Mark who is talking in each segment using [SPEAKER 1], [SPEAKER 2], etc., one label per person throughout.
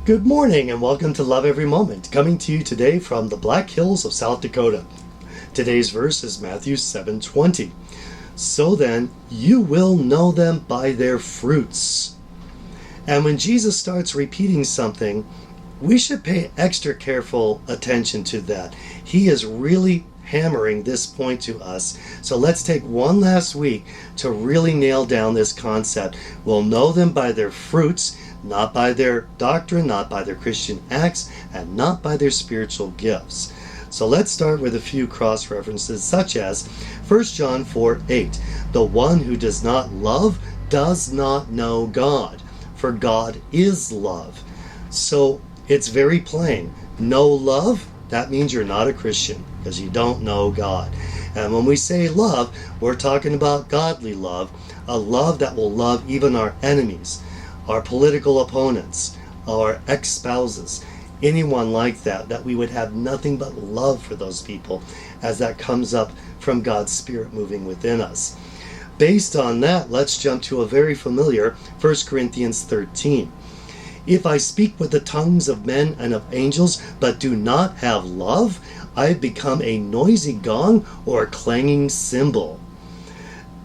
[SPEAKER 1] Good morning and welcome to Love Every Moment, coming to you today from the Black Hills of South Dakota. Today's verse is Matthew 7:20. So then, you will know them by their fruits. And when Jesus starts repeating something, we should pay extra careful attention to that. He is really hammering this point to us. So let's take one last week to really nail down this concept. We'll know them by their fruits, not by their doctrine, not by their Christian acts, and not by their spiritual gifts. So let's start with a few cross references, such as 1 John 4:8. The one who does not love does not know God, for God is love. So it's very plain. No love, that means you're not a Christian, because you don't know God. And when we say love, we're talking about godly love, a love that will love even our enemies, our political opponents, our ex-spouses, anyone like that, that we would have nothing but love for those people as that comes up from God's Spirit moving within us. Based on that, let's jump to a very familiar 1 Corinthians 13. If I speak with the tongues of men and of angels, but do not have love, I have become a noisy gong or a clanging cymbal.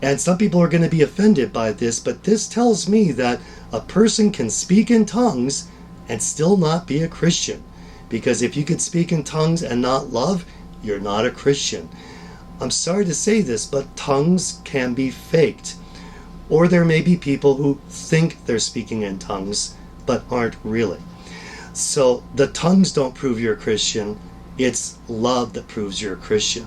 [SPEAKER 1] And some people are going to be offended by this, but this tells me that a person can speak in tongues and still not be a Christian. Because if you can speak in tongues and not love, you're not a Christian. I'm sorry to say this, but tongues can be faked. Or there may be people who think they're speaking in tongues, but aren't really. So the tongues don't prove you're a Christian. It's love that proves you're a Christian.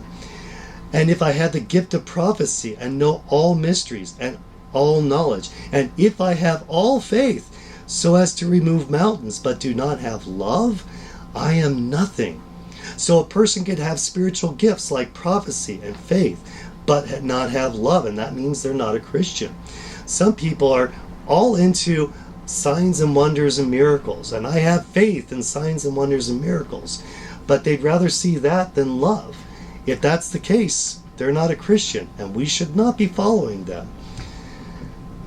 [SPEAKER 1] And if I had the gift of prophecy and know all mysteries and all knowledge, and if I have all faith so as to remove mountains but do not have love, I am nothing. So a person could have spiritual gifts like prophecy and faith but not have love, and that means they're not a Christian. Some people are all into signs and wonders and miracles, and I have faith in signs and wonders and miracles, but they'd rather see that than love. If that's the case, they're not a Christian, and we should not be following them.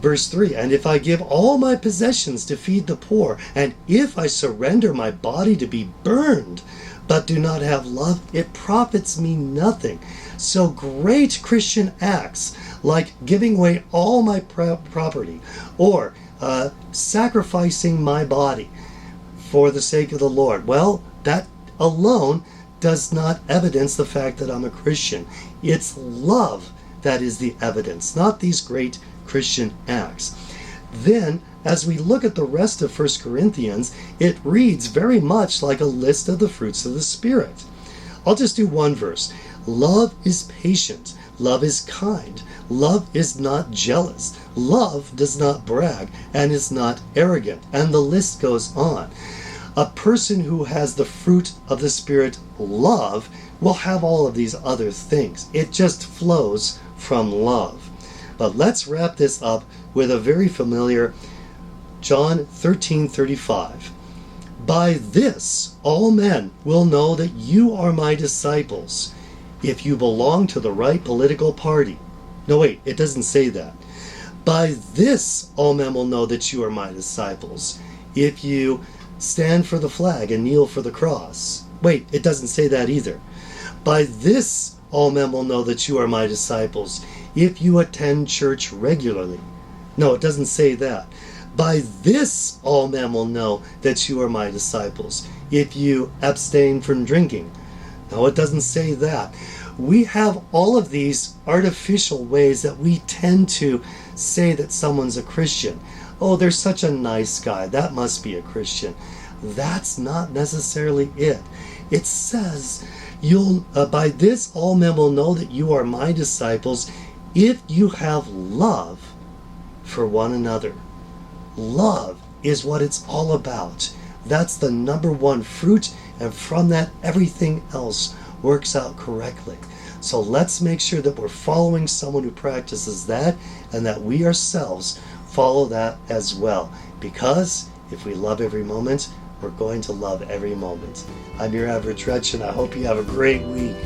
[SPEAKER 1] Verse 3, and if I give all my possessions to feed the poor, and if I surrender my body to be burned, but do not have love, it profits me nothing. So great Christian acts, like giving away all my property, or sacrificing my body for the sake of the Lord, well, that alone does not evidence the fact that I'm a Christian. It's love that is the evidence, not these great Christian acts. Then, as we look at the rest of 1 Corinthians, it reads very much like a list of the fruits of the Spirit. I'll just do one verse. Love is patient. Love is kind. Love is not jealous. Love does not brag and is not arrogant. And the list goes on. A person who has the fruit of the Spirit, love, will have all of these other things. It just flows from love. But let's wrap this up with a very familiar John 13:35. By this all men will know that you are my disciples, if you belong to the right political party. No, wait, it doesn't say that. By this all men will know that you are my disciples, if you stand for the flag and kneel for the cross. Wait, it doesn't say that either. By this all men will know that you are my disciples, if you attend church regularly. No, it doesn't say that. By this all men will know that you are my disciples, if you abstain from drinking. No, it doesn't say that. We have all of these artificial ways that we tend to say that someone's a Christian. Oh, they're such a nice guy, that must be a Christian. That's not necessarily it. It says, by this all men will know that you are my disciples, if you have love for one another. Love is what it's all about. That's the number one fruit, and from that everything else works out correctly. So let's make sure that we're following someone who practices that, and that we ourselves follow that as well. Because if we love every moment, we're going to love every moment. I'm your average wretch, and I hope you have a great week.